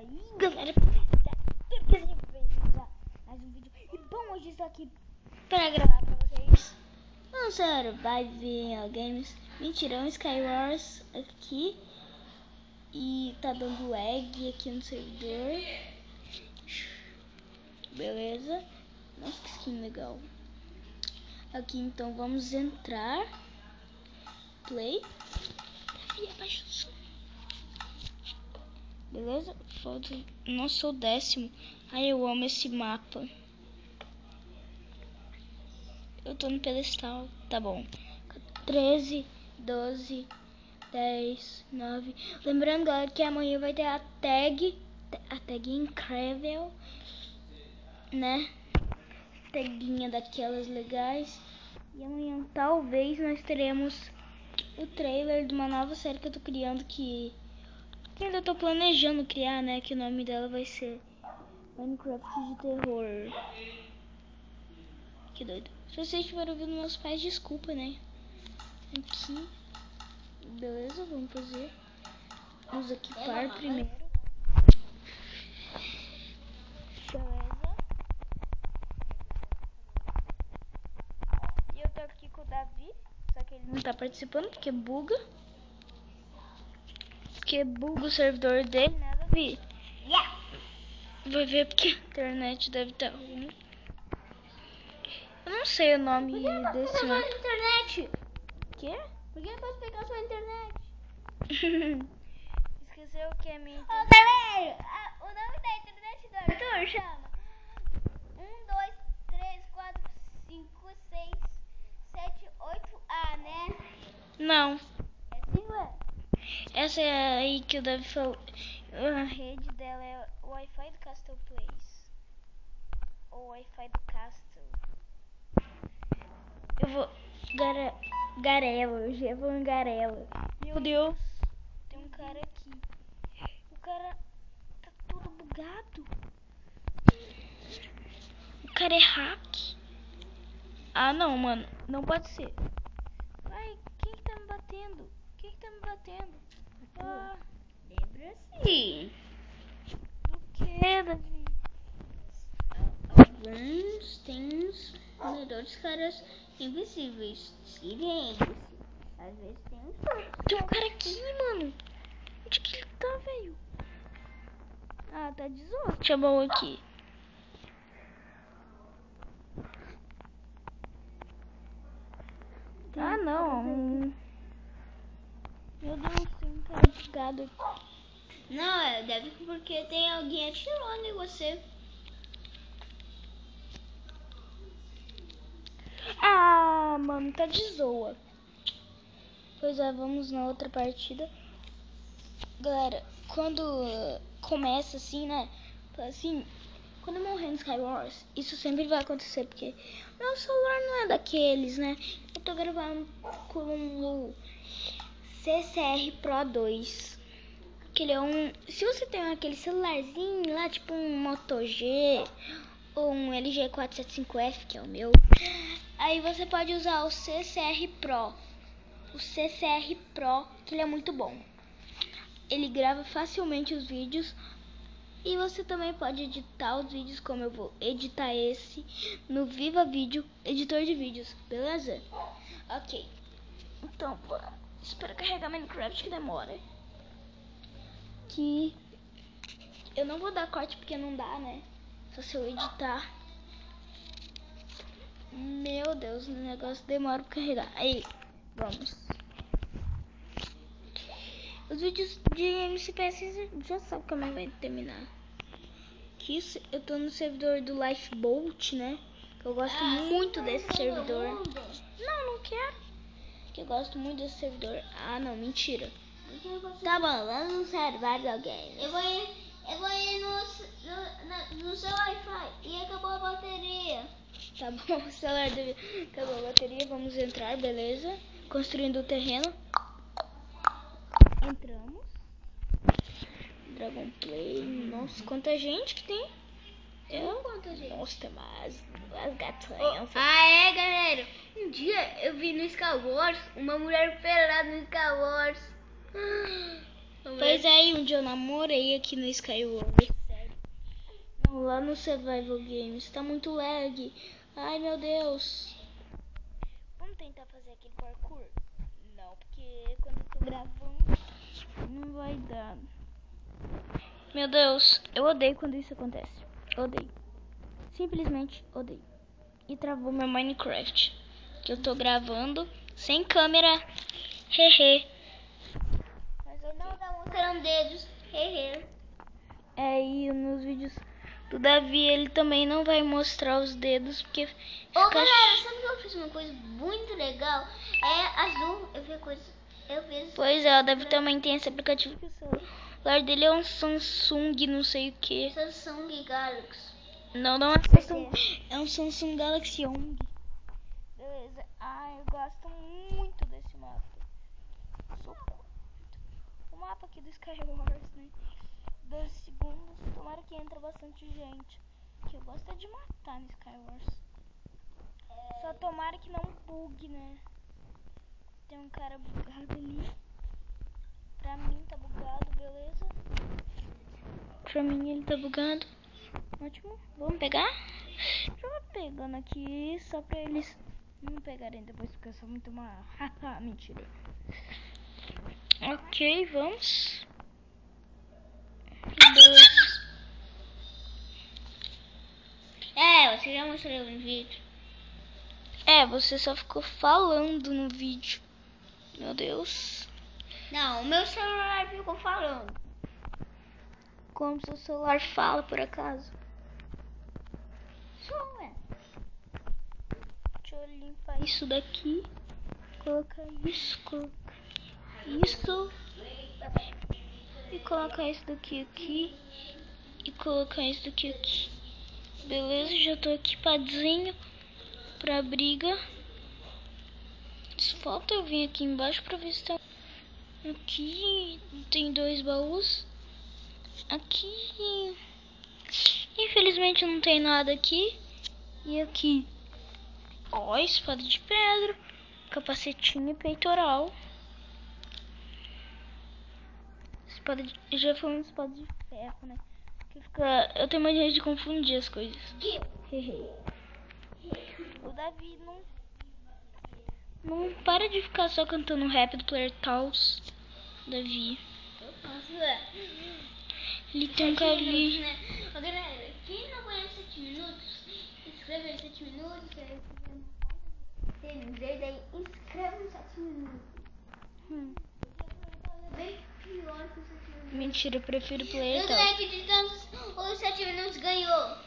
aí, galera, bem-vindos a mais um vídeo. E bom, hoje estou aqui para gravar pra vocês um Survival Games. Mentira, um Skywars aqui. E tá dando lag aqui no servidor. Beleza. Nossa, que skin legal. Aqui, então, vamos entrar. Play. E abaixa o som. Beleza? Nossa, sou o 10º. Ai, eu amo esse mapa. Eu tô no pedestal. Tá bom. 13, 12, 10, 9. Lembrando, galera, que amanhã vai ter a tag incrível, né? Taguinha daquelas legais. E amanhã talvez nós teremos o trailer de uma nova série que eu tô criando, que ainda tô planejando criar, né? Que o nome dela vai ser Minecraft de terror. Que doido. Se vocês estiverem ouvindo meus pais, desculpa, né? Aqui. Beleza, vamos fazer. Vamos equipar primeiro. Beleza. E eu tô aqui com o Davi. Só que ele não tá participando porque buga. Porque buga o servidor dele, né, Davi? Yeah. Vai ver porque a internet deve estar ruim. Eu não sei o nome desse mapa. Internet? Quê? Por que eu posso pegar sua internet? Esqueceu o que é minha internet? Galera, o nome da internet do Arthur chama 1, 2, 3, 4, 5, 6, 7, 8A, né? Não. É assim, ué? Essa é aí que o Davi falou. A rede dela é o Wi-Fi do Castle Place. Ou Wi-Fi do Castle. Eu vou... Garela, eu já vou em Garela. Meu Deus, tem um cara aqui. O cara tá todo bugado. O cara é hack. Ah, não, mano. Não pode ser. Ai, quem que tá me batendo? Quem que tá me batendo? Ah, Lembra sim. do que, Davi? Alguns têm os melhores caras invisíveis. Se lembre-se. Às vezes tem uns poucos. Tem um cara aqui, mano. Onde que ele tá, velho? Ah, tá de zoa. Chamou aqui. Ah, não. Meu Deus, tem um cara bugado aqui. Não, deve porque tem alguém atirando em você. Ah, mano, tá de zoa. Pois é, vamos na outra partida. Galera, quando começa assim, né? Assim, quando eu morrer no Skywars, isso sempre vai acontecer, porque meu celular não é daqueles, né? Eu tô gravando com o CCR Pro 2. Que ele é um... Se você tem aquele celularzinho lá, tipo um Moto G ou um LG 475F, que é o meu, aí você pode usar o CCR Pro. O CCR Pro, que ele é muito bom. Ele grava facilmente os vídeos. E você também pode editar os vídeos, como eu vou editar esse no Viva Vídeo, editor de vídeos, beleza? Ok. Então, espera carregar Minecraft que demora. Que eu não vou dar corte porque não dá, né? Só se eu editar. Meu Deus, o negócio demora pra carregar. Aí, vamos. Os vídeos de MCPS já sabe como vai terminar. Que isso, eu tô no servidor do Lifeboat, né? Eu gosto muito desse servidor. Não quero. Que eu gosto muito desse servidor. Ah, não, mentira. Tá bom, vamos no Survival Games. Eu vou ir no seu Wi-Fi e acabou a bateria. Tá bom, o celular dele acabou a bateria. Vamos entrar, beleza? Construindo o terreno. Entramos. Dragon Play. Nossa, quanta gente que tem. Quanta gente? Nossa, tem mais gatinhas. Galera. Um dia eu vi no Skywars uma mulher pelada no Skywars. Pois é, um dia eu namorei aqui no Skyward, sério. Não, lá no Survival Games. Tá muito lag. Ai, meu Deus. Vamos tentar fazer aquele parkour? Não, porque quando eu tô gravando não vai dar. Meu Deus, eu odeio quando isso acontece. Odeio. Simplesmente odeio. E travou meu Minecraft. Que eu tô gravando sem câmera. Hehe. Mas eu não tá mostrando dedos. Hehe. E nos vídeos do Davi ele também não vai mostrar os dedos porque Ô galera, sabe que eu fiz uma coisa muito legal? É azul, eu fiz. Pois é, o Davi também tem esse aplicativo que o celular dele é um Samsung, não sei o que. Samsung Galaxy. Não é Samsung, é um Samsung Galaxy Young. Beleza. Eu gosto muito desse mapa. O mapa aqui do Skywars, né? 12 segundos. Tomara que entre bastante gente. Que eu gosto de matar no Skywars. Só tomara que não bugue, né? Tem um cara bugado ali. Pra mim tá bugado, beleza? Pra mim ele tá bugado. Ótimo. Vamos pegar? Já vou pegando aqui só pra eles não pegarem depois porque eu sou muito má. Haha, mentira. Ok, vamos. Você já mostrou no vídeo. Você só ficou falando no vídeo. Meu Deus. Não, o meu celular ficou falando. Como seu celular fala, por acaso? Deixa eu limpar isso daqui. Colocar isso, isso. E colocar isso daqui aqui. E colocar isso daqui aqui. Beleza, já tô equipadinho pra briga. Só falta eu vir aqui embaixo pra ver se tá... Aqui tem 2 baús. Aqui infelizmente não tem nada aqui. E aqui, ó, espada de pedra, capacetinho e peitoral. Eu já falei espada de ferro, né? Eu tenho mania de confundir as coisas. O Davi não para de ficar só cantando rap do Player Tals. Davi. Ele tem um cara ali. Galera, quem não conhece 7 minutos, inscreve em 7 minutos. Daí inscreve em 7 minutos. Bem pior que 7 minutos. Mentira, eu prefiro Player Eu Tals. acredito que os 7 minutos ganhou.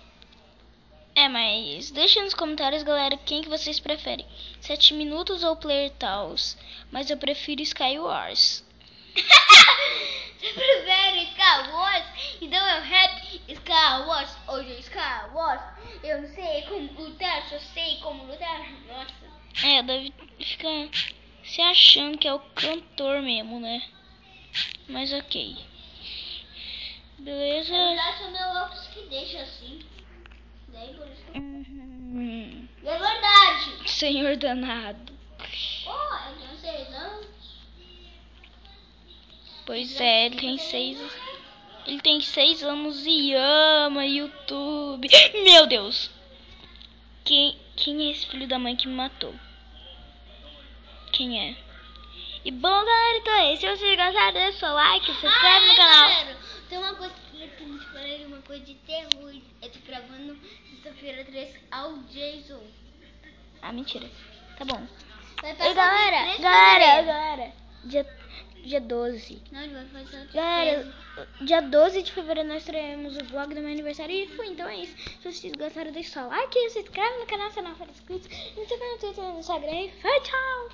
Mas deixa nos comentários, galera, quem que vocês preferem, 7 minutos ou Player Tals. Mas eu prefiro Skywars. Você prefere Skywars? Então eu rap Skywars. Hoje é Skywars. Eu não sei como lutar, só sei como lutar. Nossa. Deve ficar se achando que é o cantor mesmo, né? Mas ok. Beleza? Eu acho meu óculos que deixa assim. Daí por isso que... E é verdade. Senhor danado. Eu tenho 6 anos. Pois é, ele tem 6 anos e ama YouTube. Meu Deus. Quem é esse filho da mãe que me matou? Quem é? E bom, galera, então é isso. Se vocês gostaram, deixa o seu like, se inscreve no canal. Galera, tem uma coisa que eu te falei, uma coisa de terror. Eu tô gravando sexta-feira 3 ao Jason. Mentira. Tá bom. E Galera. Dia 12. Não, ele vai fazer Galera, dia 12 de fevereiro nós teremos o vlog do meu aniversário. E foi, então é isso. Se vocês gostaram, deixa o like, se inscreve no canal se não for inscrito. Me siga no Twitter e no Instagram. E foi, tchau!